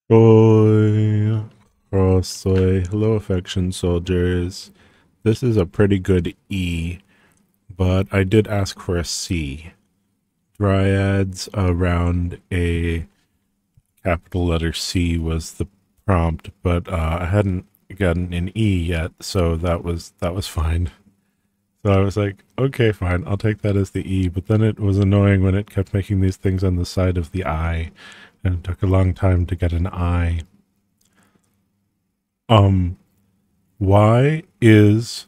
Oi, soy. Hello, affection soldiers. This is a pretty good E, but I did ask for a C. Dryads around a capital letter C was the prompt, but I hadn't gotten an E yet, so that was fine. So I was like, okay, fine, I'll take that as the E. But then it was annoying when it kept making these things on the side of the I, and it took a long time to get an I. Um, Why is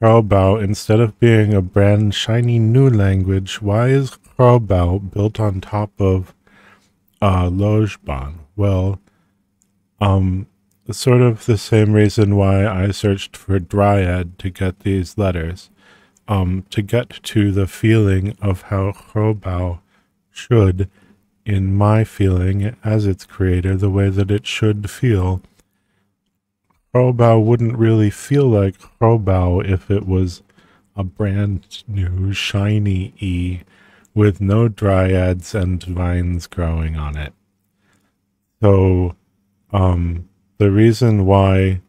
Xrobau, instead of being a brand shiny new language, why is Xrobau built on top of Lojban? Well, um, sort of the same reason why I searched for Dryad to get these letters, to get to the feeling of how Xrobau should, in my feeling as its creator, the way that it should feel. Xrobau wouldn't really feel like Xrobau if it was a brand new shiny E with no dryads and vines growing on it. So, the reason why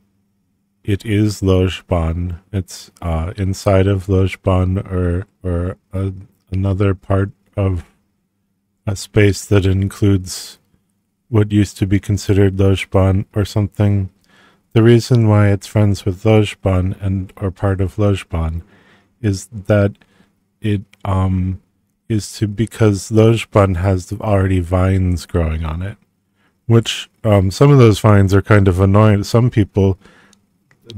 it is Lojban, it's inside of Lojban or another part of a space that includes what used to be considered Lojban or something. The reason why it's friends with Lojban and or part of Lojban is that it is to because Lojban has already vines growing on it, which some of those vines are kind of annoying. Some people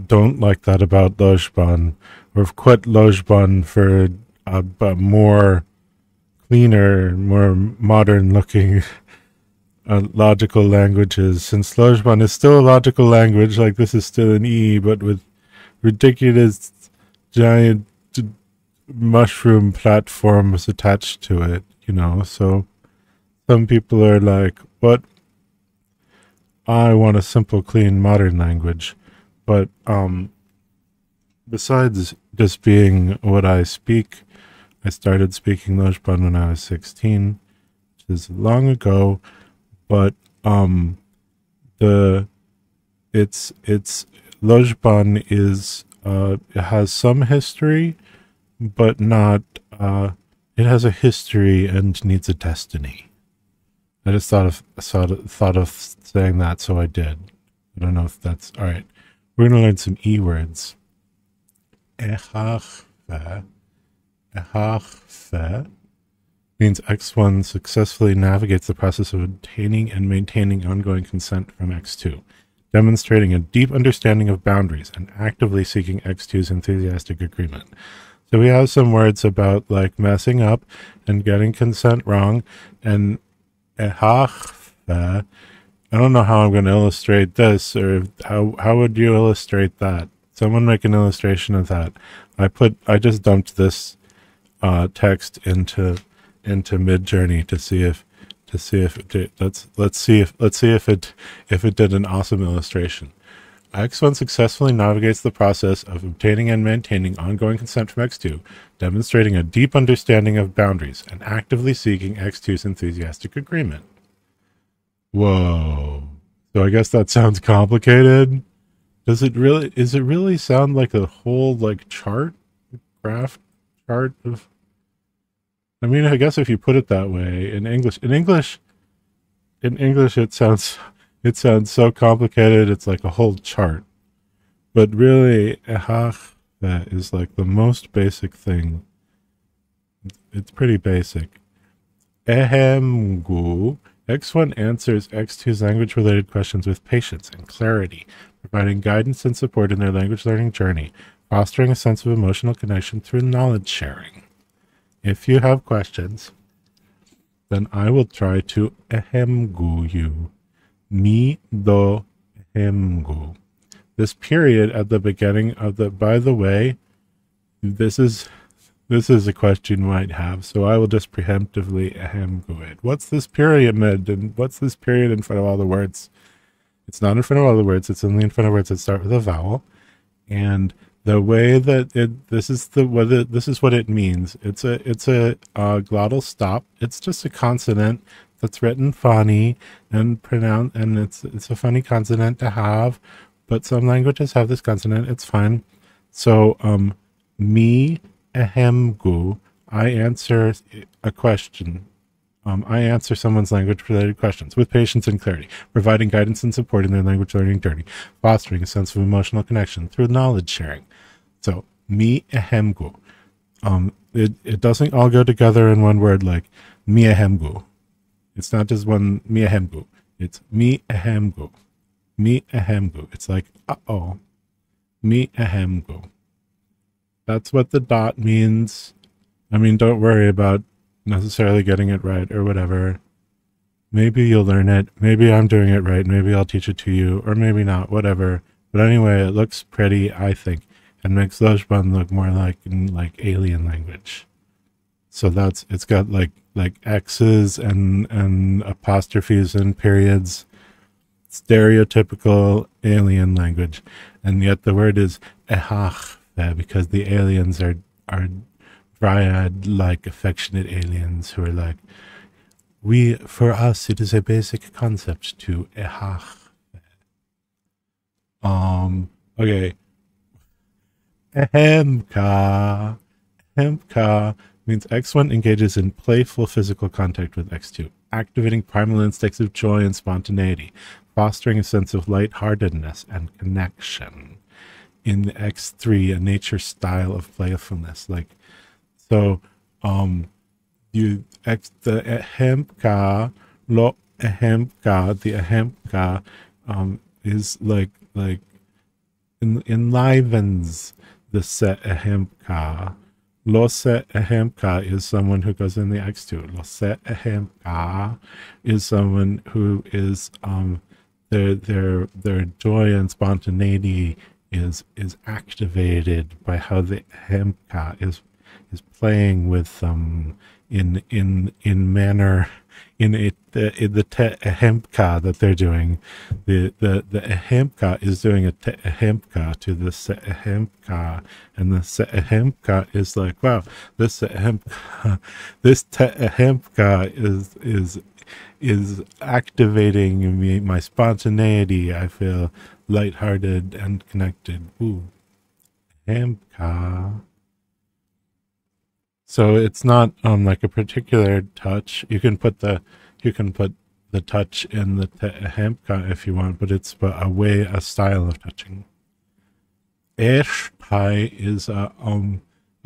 don't like that about Lojban, or have quit Lojban for more cleaner, more modern looking logical languages. Since Lojban is still a logical language, like this is still an E, but with ridiculous giant mushroom platforms attached to it, So some people are like, what? I want a simple, clean, modern language. But besides just being what I speak, I started speaking Lojban when I was 16, which is long ago, but the it's Lojban is it has some history, but not it has a history and needs a destiny. I just thought of saying that, so I did. I don't know if that's all right. We're gonna learn some E words. Ehachve. Ehachve means X1 successfully navigates the process of obtaining and maintaining ongoing consent from X2, demonstrating a deep understanding of boundaries and actively seeking X2's enthusiastic agreement. So we have some words about like messing up and getting consent wrong, and I don't know how I'm going to illustrate this, or how would you illustrate that? Someone make an illustration of that. I just dumped this text into Midjourney to see if it did. Let's see if it did an awesome illustration. X1 successfully navigates the process of obtaining and maintaining ongoing consent from X2, demonstrating a deep understanding of boundaries and actively seeking X2's enthusiastic agreement. Whoa. So I guess that sounds complicated. Is it really sound like a whole like graph chart of, I mean, I guess if you put it that way in English, it sounds so complicated. It's like a whole chart. But really, that is like the most basic thing. It's pretty basic. Ehemgu. X1 answers X2's language-related questions with patience and clarity, providing guidance and support in their language learning journey, fostering a sense of emotional connection through knowledge sharing. If you have questions, then I will try to ehemgu you. Mi do ehemgu. This period at the beginning of by the way, this is a question you might have, so I will just preemptively ehemgu it. What's this period and what's this period in front of all the words? It's not in front of all the words, it's only in front of words that start with a vowel. And the way that this is what it means. It's a glottal stop. It's just a consonant that's written funny and pronounced, and it's a funny consonant to have, but some languages have this consonant. It's fine. So me ehemgu, I answer a question. I answer someone's language-related questions with patience and clarity, providing guidance and support in their language learning journey, fostering a sense of emotional connection through knowledge sharing. So me ehemgu. It doesn't all go together in one word like mi ehemgu. It's not just one mi ehemgu. It's mi ehemgu. Mi ehemgu. It's like uh-oh. Mi ehemgu. That's what the dot means. I mean, don't worry about necessarily getting it right or whatever. Maybe you'll learn it. Maybe I'm doing it right. Maybe I'll teach it to you, or maybe not, whatever. But anyway, it looks pretty, I think, and makes Lojban look more like alien language. So it's got like X's and apostrophes and periods. Stereotypical alien language, and yet the word is ehach because the aliens are dryad-like affectionate aliens who are like, for us it is a basic concept to ehach. Okay. Ehemka. Ehemka means X1 engages in playful physical contact with X2, activating primal instincts of joy and spontaneity, fostering a sense of lightheartedness and connection. In the X3, a nature style of playfulness. Like, so, the ehemka, lo ehemka, the ehemka, is like enlivens the se ehemka. Lo se ehemka is someone who goes in the X2. Lo se ehemka is someone who is their joy and spontaneity is activated by how the ehemka is playing with in manner in the te ehemka that they're doing. The ehemka is doing a te ehemka to the se ehemka, and the se ehemka is like, wow, this ehemka, this te ehemka is activating me, my spontaneity. I feel lighthearted and connected. Ooh, ehemka. So it's not like a particular touch. You can put the touch in the tehemka if you want, but it's a style of touching. Eshtai is a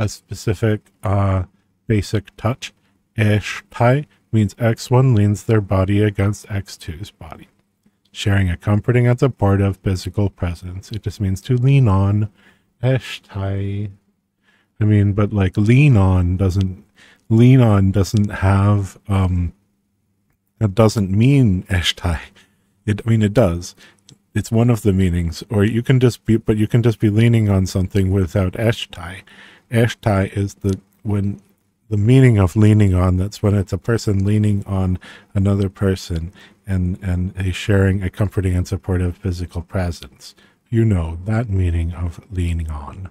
specific basic touch. Eshtai means X1 leans their body against X2's body, sharing a comforting and supportive physical presence. It just means to lean on. Eshtai. I mean, but like lean on doesn't have it doesn't mean eshtai. It does. It's one of the meanings. Or you can just be leaning on something without eshtai. Eshtai is when the meaning of leaning on, that's when it's a person leaning on another person and sharing a comforting and supportive physical presence. You know that meaning of leaning on.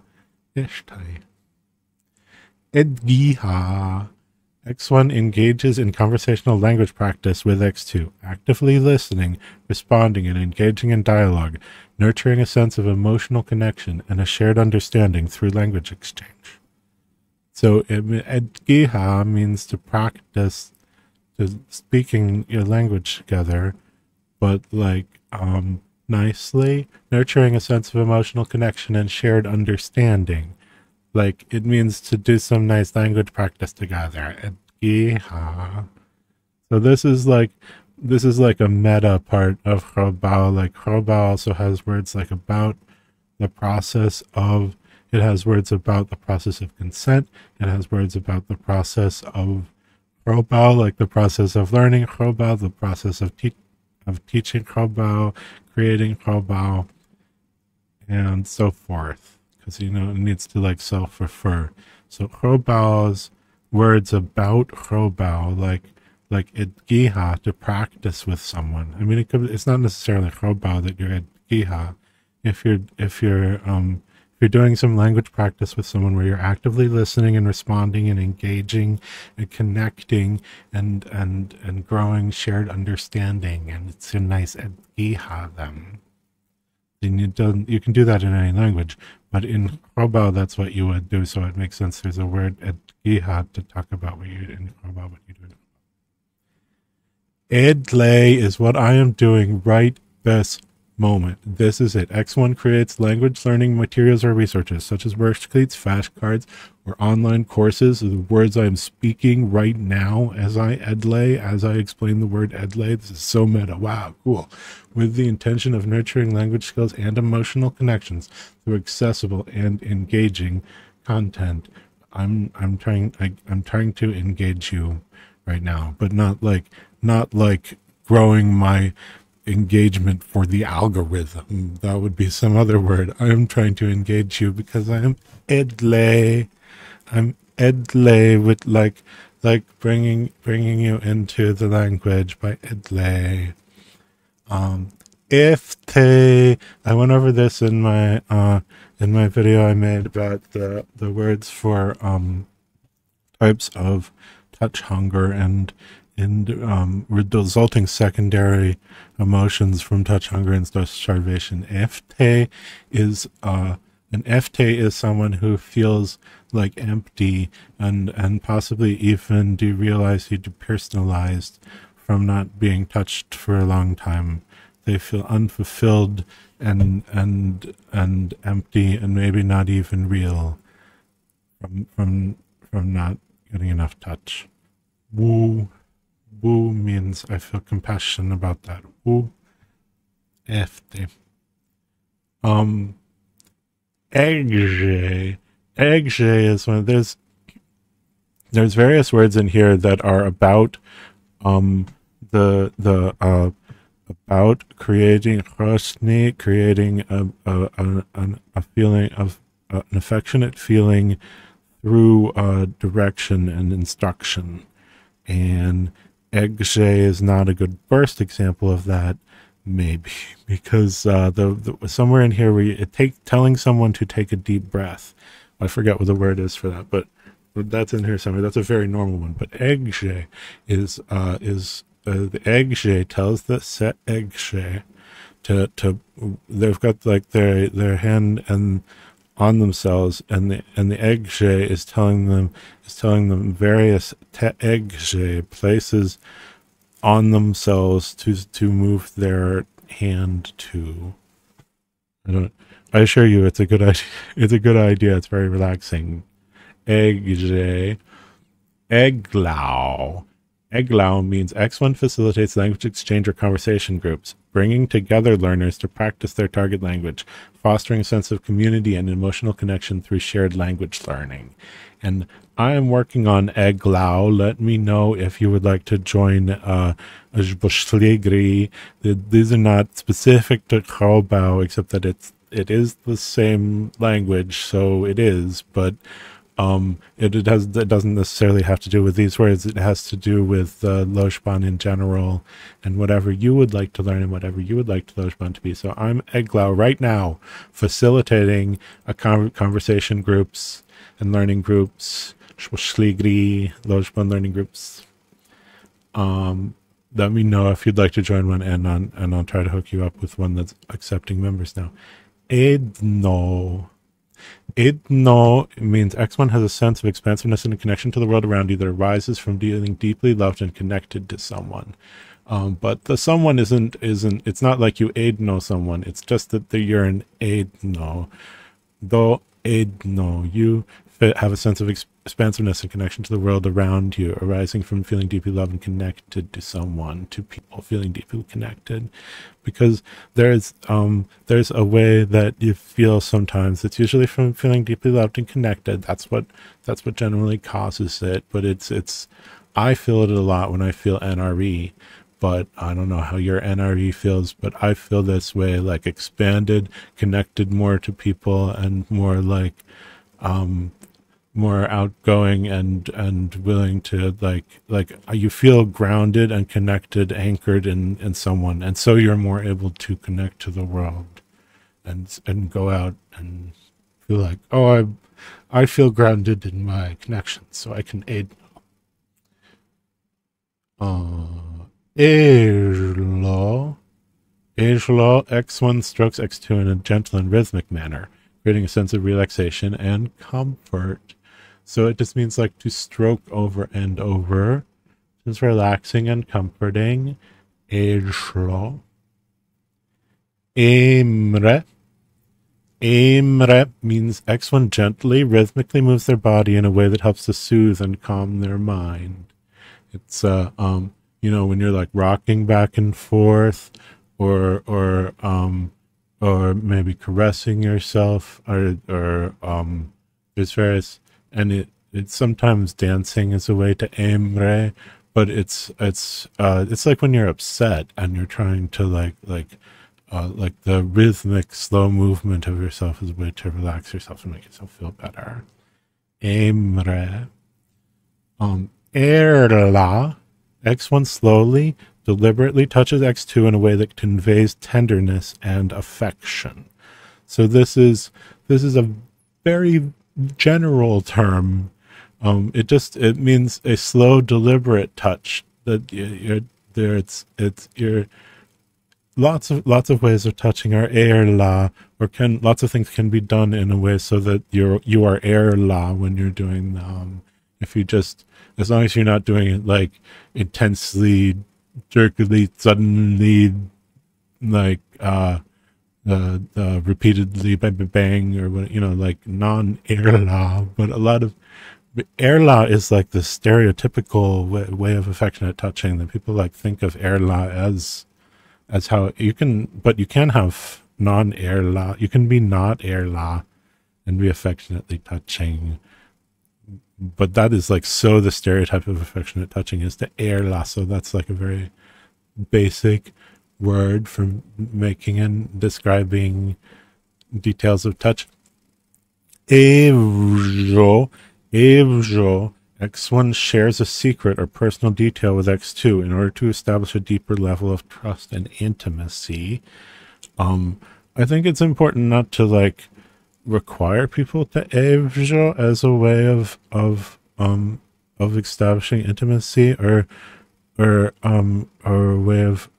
Eshtai. Edgiha. X1 engages in conversational language practice with X2, actively listening, responding, and engaging in dialogue, nurturing a sense of emotional connection and a shared understanding through language exchange. So, Edgiha means to practice to speaking your language together, but nicely, nurturing a sense of emotional connection and shared understanding. Like, it means to do some nice language practice together. So this is like a meta part of Xrobau. Like, Xrobau also has words like about the process of, it has words about the process of consent. It has words about the process of Xrobau, like the process of learning Xrobau, the process of teaching Xrobau, creating Xrobau, and so forth. Because, it needs to self-refer. So Xrobau's words about Xrobau, like Edgiha, to practice with someone. I mean, it's not necessarily Xrobau that you're Edgiha. If you're you're doing some language practice with someone where you're actively listening and responding and engaging and connecting and growing shared understanding, and it's a nice edgiha them. And you can do that in any language, but in Xrobau that's what you would do, so it makes sense. There's a word edgiha to talk about what you in Xrobau, what you do. Edlay is what I am doing right this moment. This is it. X1 creates language learning materials or resources, such as worksheets, flashcards, or online courses. The words I am speaking right now as I edlay, as I explain the word edlay. This is so meta. Wow, cool. With the intention of nurturing language skills and emotional connections through accessible and engaging content. I'm trying to engage you right now, but not like growing my engagement for the algorithm. That would be some other word. I am trying to engage you because I am edlay. I'm edlay with like bringing you into the language by edlay. If they, I went over this in my video I made about the words for types of touch hunger and resulting secondary emotions from touch hunger and starvation. Efte is an efte is someone who feels like empty and possibly even derealized, depersonalized from not being touched for a long time. They feel unfulfilled and empty and maybe not even real from not getting enough touch. Woo. Woo means I feel compassion about that. Woo. Efte. Egge. Egge is one. There's various words in here that are about about creating a feeling of an affectionate feeling through direction and instruction. And Egge is not a good first example of that, maybe, because somewhere in here where telling someone to take a deep breath. I forget what the word is for that, but that's in here somewhere. That's a very normal one. But Egge is the Egge tells the set Egge to they've got like their hand and on themselves, and the Egge is telling them various Egge places on themselves to move their hand to. I assure you, it's a good idea. It's a good idea. It's very relaxing. Egge, Eglau. Eglau means X1 facilitates language exchange or conversation groups, bringing together learners to practice their target language, fostering a sense of community and emotional connection through shared language learning. And I am working on Eglau. Let me know if you would like to join Xrobau. These are not specific to Xrobau, except that it is the same language, so it is, but it doesn't necessarily have to do with these words. It has to do with Lojban in general and whatever you would like to learn and whatever you would like to Lojban to be. So I'm Eglau right now, facilitating a conversation groups and learning groups, Lojban learning groups. Let me know if you'd like to join one, and I'll try to hook you up with one that's accepting members now. Edno. Idno means X1 has a sense of expansiveness and a connection to the world around you that arises from feeling deeply loved and connected to someone. But the someone isn't, it's not like you Idno someone. It's just that you're an Idno. Though Idno, you have a sense of expansiveness and connection to the world around you, arising from feeling deeply loved and connected to someone, to people feeling deeply connected. Because there's a way that you feel sometimes. It's usually from feeling deeply loved and connected. That's what generally causes it. But I feel it a lot when I feel NRE. But I don't know how your NRE feels, but I feel this way, like expanded, connected more to people, and more like more outgoing and willing to like you feel grounded and connected, anchored in someone, and so you're more able to connect to the world and go out and feel like, oh, I feel grounded in my connections, so I can aid. Age law. Age law, X1 strokes X2 in a gentle and rhythmic manner, creating a sense of relaxation and comfort. So it just means like to stroke over and over. It's relaxing and comforting. Age law. Aimre. Aimre means X1 gently, rhythmically moves their body in a way that helps to soothe and calm their mind. It's you know, when you're like rocking back and forth, or maybe caressing yourself, or there's various, and it's sometimes dancing is a way to aimre, but it's like when you're upset and you're trying to like the rhythmic slow movement of yourself is a way to relax yourself and make yourself feel better. Aimre. Erla. X1 slowly, deliberately touches X2 in a way that conveys tenderness and affection. So this is a very general term. It means a slow, deliberate touch. That you're lots of ways of touching are erla, or lots of things can be done in a way so that you are erla when you're doing if you just, as long as you're not doing it like intensely, jerkily, suddenly, like repeatedly bang or what, you know, like non-erla. But a lot of erla is like the stereotypical way of affectionate touching that people like think of erla as how you can, but you can have non-erla. You can be not erla and be affectionately touching. But that is like, so the stereotype of affectionate touching is to erla. So that's like a very basic word for making and describing details of touch. Evjo. X1 shares a secret or personal detail with X2 in order to establish a deeper level of trust and intimacy. I think it's important not to like require people to evjo as a way of establishing intimacy or a way of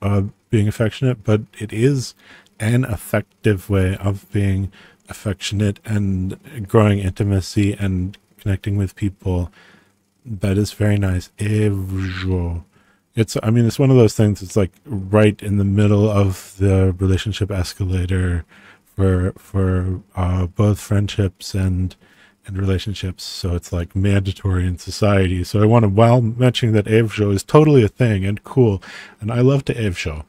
being affectionate, but it is an effective way of being affectionate and growing intimacy and connecting with people. That is very nice. Evjo. It's one of those things. It's like right in the middle of the relationship escalator for both friendships and relationships. So it's like mandatory in society. So I want to, while mentioning that evjo is totally a thing and cool, and I love to evjo.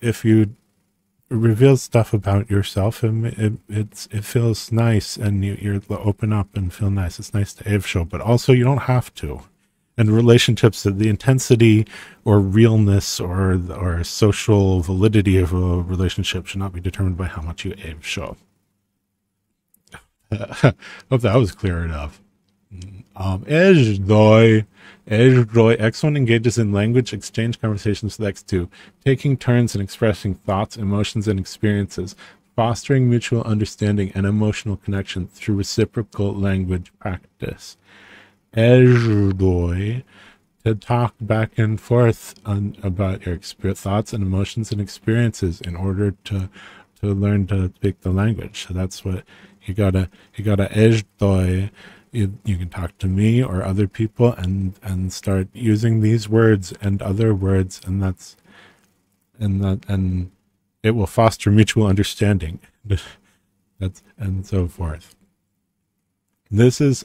If you reveal stuff about yourself, it feels nice, and you open up and feel nice. It's nice to evjo, but also you don't have to. And relationships, the intensity or realness or social validity of a relationship should not be determined by how much you evjo. Hope that was clear enough. X1 engages in language exchange conversations with X2, taking turns in expressing thoughts, emotions, and experiences, fostering mutual understanding and emotional connection through reciprocal language practice. To talk back and forth about your thoughts and emotions and experiences in order to learn to speak the language. So that's what you gotta ejdoi. You can talk to me or other people and start using these words and other words, and it will foster mutual understanding. And so forth. This is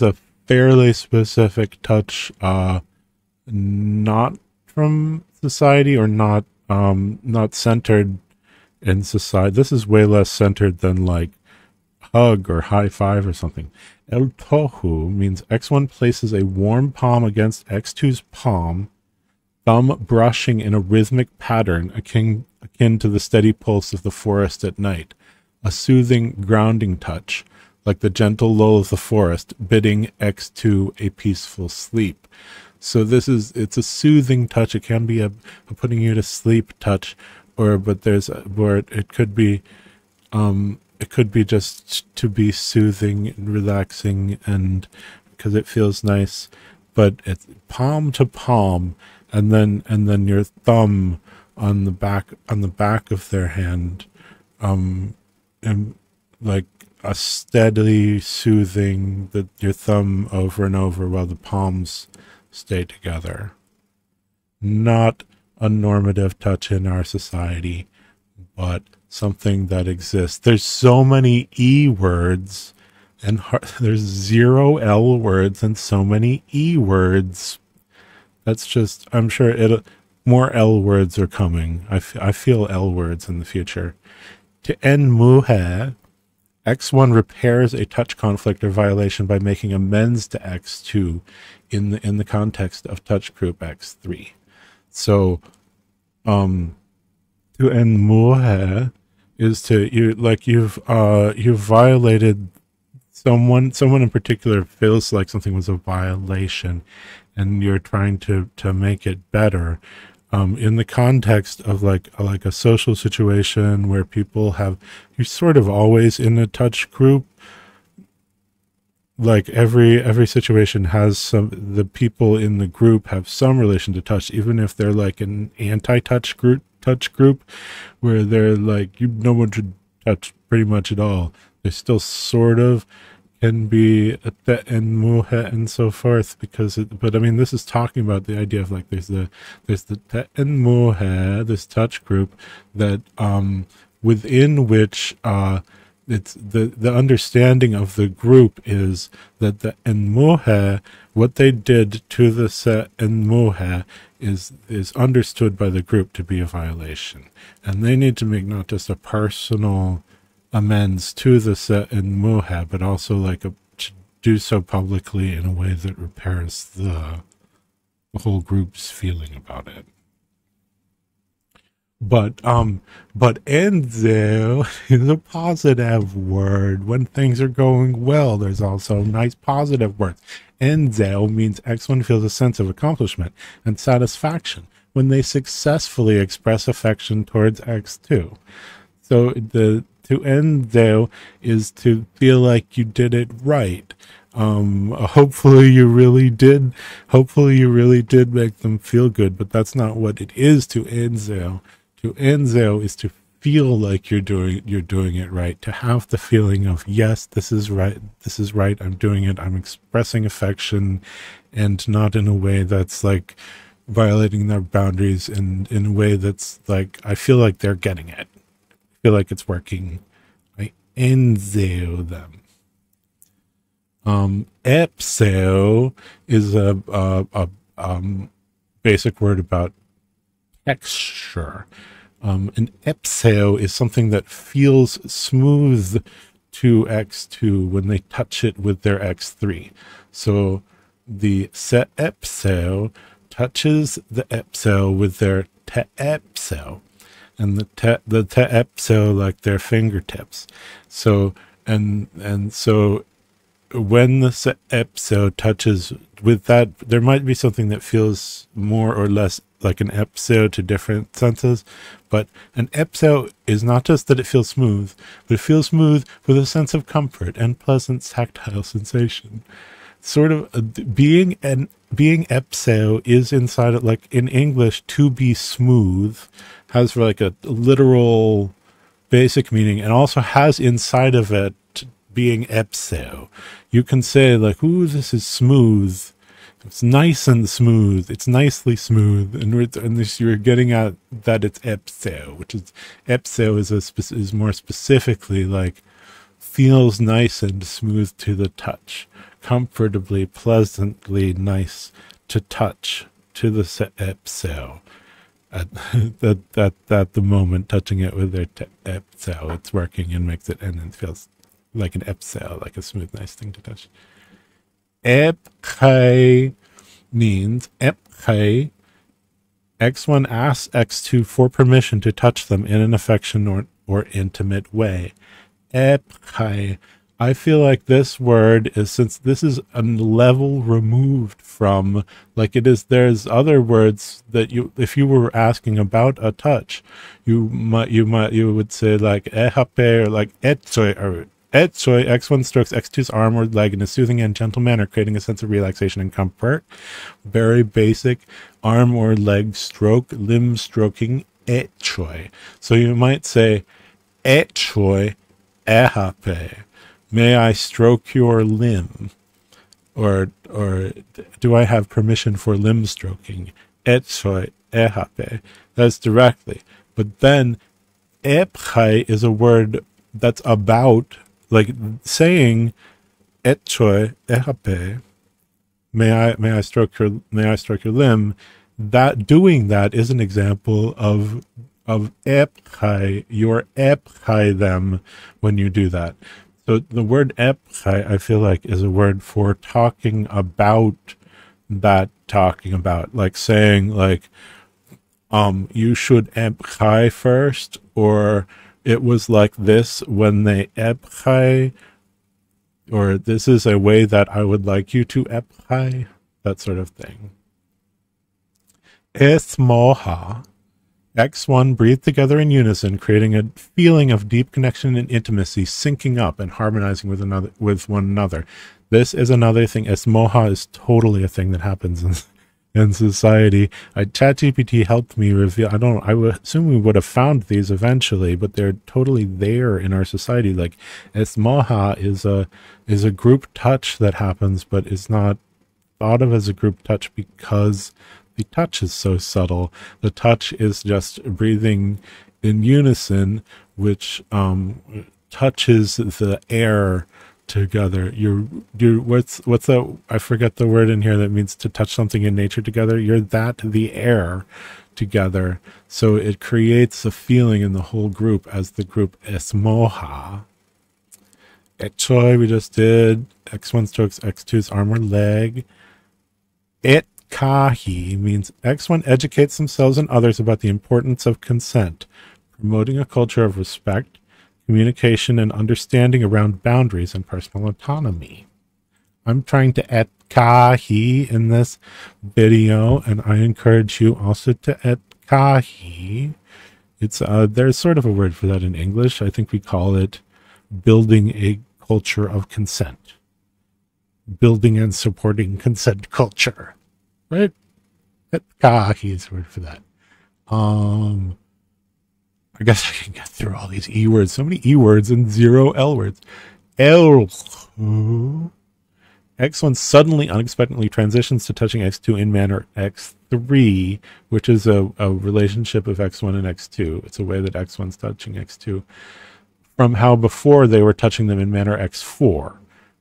a fairly specific touch, not from society or not centered in society. This is way less centered than like hug or high five or something. El tohu means X1 places a warm palm against X2's palm, thumb brushing in a rhythmic pattern akin to the steady pulse of the forest at night, a soothing, grounding touch, like the gentle lull of the forest, bidding X2 a peaceful sleep. So it's a soothing touch. It can be a putting you to sleep touch, but there's where it could be just to be soothing and relaxing, and because it feels nice, but it's palm to palm, and then your thumb on the back of their hand, and like a steadily soothing your thumb over and over while the palms stay together. Not a normative touch in our society, but something that exists. There's so many E words, and there's 0 L words and so many E words. That's just, I'm sure more L words are coming. I feel L words in the future. To end muhe, X1 repairs a touch conflict or violation by making amends to X2 in the context of touch group X3. So, to end muhe is you've violated someone in particular feels like something was a violation, and you're trying to make it better. In the context of like a social situation where you're sort of always in a touch group. Like every situation has the people in the group have some relation to touch, even if they're like an anti-touch group where they're like, no one should touch pretty much at all. They still sort of can be at the and muhe and so forth, but I mean, this is talking about the idea of like there's the and muhe, this touch group that within which it's the understanding of the group is that the enmuhe, what they did to the se enmuhe is understood by the group to be a violation, and they need to make not just a personal amends to the se enmuhe, but also like to do so publicly in a way that repairs the whole group's feeling about it. But enzo is a positive word. When things are going well, there's also nice positive words. Enzo means X1 feels a sense of accomplishment and satisfaction when they successfully express affection towards X2. So to enzo is to feel like you did it right. Hopefully you really did make them feel good, but that's not what it is to enzo. To enzo is to feel like you're doing it right, to have the feeling of, yes, this is right, I'm doing it, I'm expressing affection, and not in a way that's like violating their boundaries, and in a way that's like, I feel like they're getting it, I feel like it's working. I enzo them. Epso is a basic word about texture. An epso is something that feels smooth to X2 when they touch it with their X3. So the se epso touches the epso with their te epso, and the te epso like their fingertips. So and so when the se epso touches with that, there might be something that feels more or less like an epso to different senses, but an epso is not just that it feels smooth, but it feels smooth with a sense of comfort and pleasant tactile sensation. Sort of being epso is inside it, like in English, to be smooth has like a literal basic meaning, and also has inside of it being epso. You can say like, ooh, this is smooth. It's nice and smooth. It's nicely smooth, and this, you're getting at that it's epso, which is epso is more specifically like feels nice and smooth to the touch, comfortably, pleasantly nice to touch to the epso. At the moment, touching it with their epso, it's working and makes it, and it feels like an epso, like a smooth, nice thing to touch. Epche means epche. X1 asks X2 for permission to touch them in an affection or intimate way. Epche, I feel like this word is, since this is a level removed from, like it is, there's other words that you, if you were asking about a touch, you would say like ehape or like etsoy or etsoy. X1 strokes X2's arm or leg in a soothing and gentle manner, creating a sense of relaxation and comfort. Very basic arm or leg stroke, limb stroking, etsoy. So you might say etsoy ehape. May I stroke your limb? Or do I have permission for limb stroking? Etsoy ehape. That's directly. But then epchai is a word that's about, like saying etsoy ehape. May I stroke your limb? That doing that is an example of epchai. You're epchai them when you do that. So the word epchai, I feel like, is a word for talking about that, like saying like, you should epchai first, or it was like this when they epchai, or this is a way that I would like you to epchai, that sort of thing. Esmoha. X1 breathe together in unison, creating a feeling of deep connection and intimacy, syncing up and harmonizing with one another. This is another thing. Esmoha is totally a thing that happens in society. ChatGPT helped me reveal. I would assume we would have found these eventually, but they're totally there in our society. Like Esmoha is a group touch that happens, but is not thought of as a group touch because the touch is so subtle. The touch is just breathing in unison, which touches the air together. What's that? I forget the word in here that means to touch something in nature together. You're the air together. So it creates a feeling in the whole group as the group Esmoha. Etchoy we just did. X1 strokes X2's arm or leg. Kahi means X1 educates themselves and others about the importance of consent, promoting a culture of respect, communication, and understanding around boundaries and personal autonomy. I'm trying to etkahi in this video, and I encourage you also to etkahi. It's there's sort of a word for that in English. I think we call it building a culture of consent. Building and supporting consent culture. Right? Etkahi is the word for that. I guess I can get through all these E words. So many E words and 0 L words. X1 suddenly, unexpectedly transitions to touching X2 in manner X3, which is a relationship of X1 and X2. It's a way that X1's touching X2 from how before they were touching them in manner X4,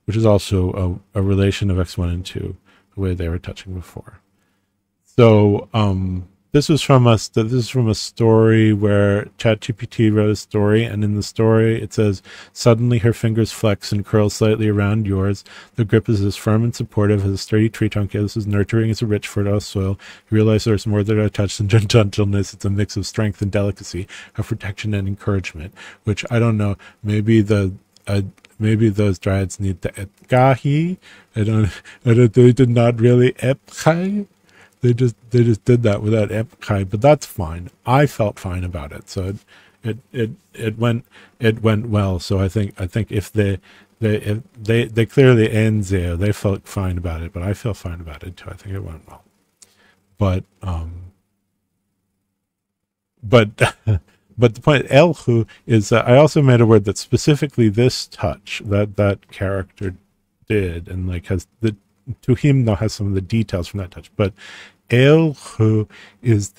which is also a relation of X1 and 2, the way they were touching before. So this is from a story where ChatGPT wrote a story, and in the story it says, suddenly her fingers flex and curl slightly around yours. The grip is as firm and supportive as a sturdy tree trunk is as nurturing as a rich fertile soil. You realize there's more than a touch than gentleness. It's a mix of strength and delicacy, of protection and encouragement, which I don't know, maybe maybe those dryads need the etgahi. They did not really epchai. They just did that without epchai, but that's fine. I felt fine about it, so it went well. So I think if they clearly enze, they felt fine about it, but I feel fine about it too. I think it went well, but but the point elhu is that I also made a word that specifically this touch that character did, and like has the to him now has some of the details from that touch, but elhu is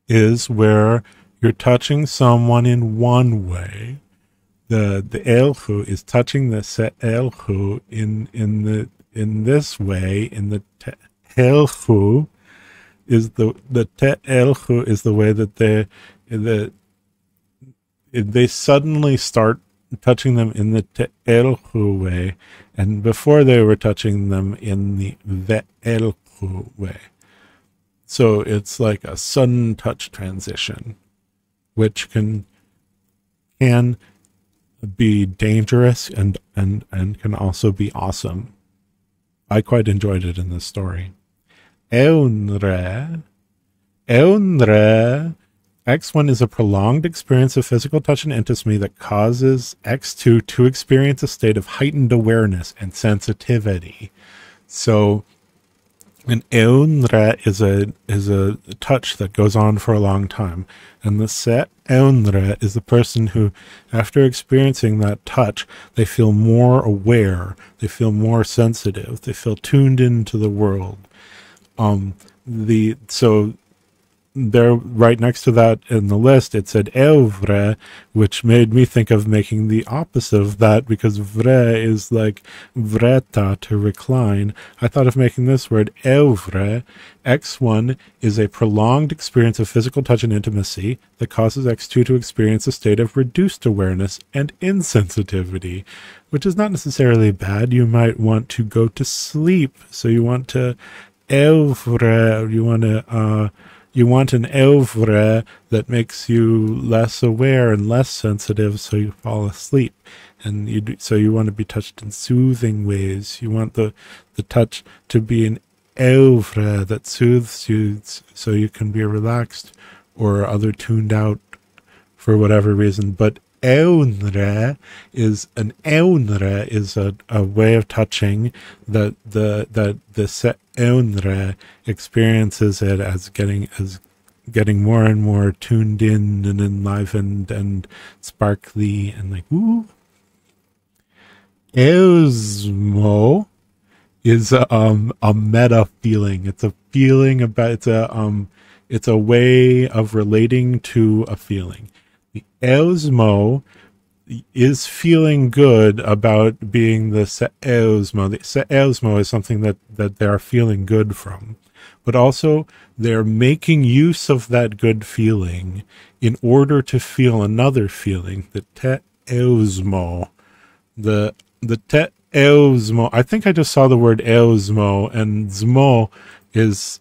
is where you're touching someone in one way. The elhu is touching the elhu in this way. In the elhu is the elhu is the way that they suddenly start touching them in the te'elhu way, and before they were touching them in the ve'elhu way. So it's like a sudden touch transition, which can be dangerous and can also be awesome. I quite enjoyed it in this story. Eunre. Eunre. X1 is a prolonged experience of physical touch and intimacy that causes X2 to experience a state of heightened awareness and sensitivity. So an eunre is a touch that goes on for a long time. And the se eunre is the person who, after experiencing that touch, they feel more aware, they feel more sensitive, they feel tuned into the world. So there, right next to that in the list, it said evre, which made me think of making the opposite of that, because vre is like vreta, to recline. I thought of making this word evre. X1 is a prolonged experience of physical touch and intimacy that causes X2 to experience a state of reduced awareness and insensitivity, which is not necessarily bad. You might want to go to sleep, so you want to evre, you want an evre that makes you less aware and less sensitive, so you fall asleep. And so you want to be touched in soothing ways. You want the touch to be an evre that soothes you, so you can be relaxed or other tuned out for whatever reason. But eunre is a way of touching that the se eunre experiences it as getting more and more tuned in and enlivened and sparkly and like ooh. Eusmo is a meta feeling. It's a feeling about it's a way of relating to a feeling. The eusmo is feeling good about being the seeusmo. The seeusmo is something that they are feeling good from, but also they're making use of that good feeling in order to feel another feeling. The teeusmo, the teeusmo. I think I just saw the word eusmo, and zmo means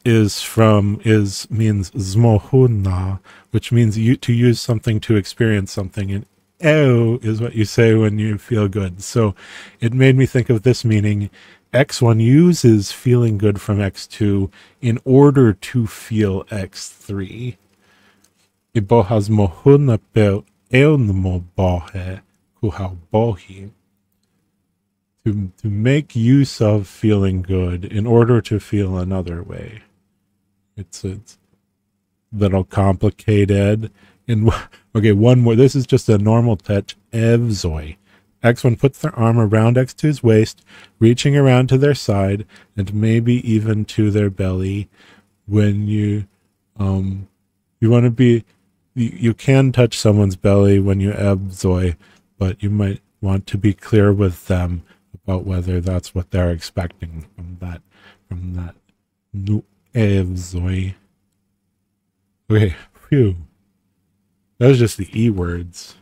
zmohuna, which means to use something to experience something, and eu is what you say when you feel good. So it made me think of this meaning. X1 uses feeling good from X2 in order to feel X3. Ibohas mohuna pe eunmo bohe kuhau bohi. To make use of feeling good in order to feel another way. It's a little complicated. Okay, one more. This is just a normal touch. Evzoi. X1 puts their arm around X2's waist, reaching around to their side and maybe even to their belly. When you want to be, you can touch someone's belly when you evzoi, but you might want to be clear with them about whether that's what they're expecting from that nu evzoi. Okay, phew. That was just the E words.